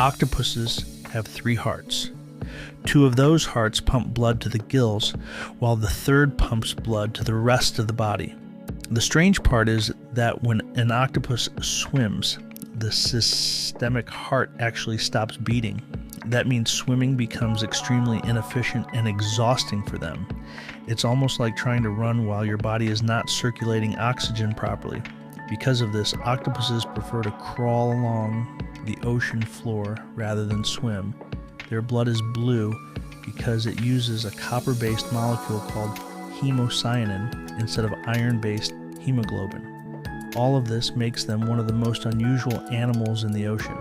Octopuses have 3 hearts. 2 of those hearts pump blood to the gills, while the third pumps blood to the rest of the body. The strange part is that when an octopus swims, the systemic heart actually stops beating. That means swimming becomes extremely inefficient and exhausting for them. It's almost like trying to run while your body is not circulating oxygen properly. Because of this, octopuses prefer to crawl along the ocean floor rather than swim. Their blood is blue because it uses a copper-based molecule called hemocyanin instead of iron-based hemoglobin. All of this makes them one of the most unusual animals in the ocean.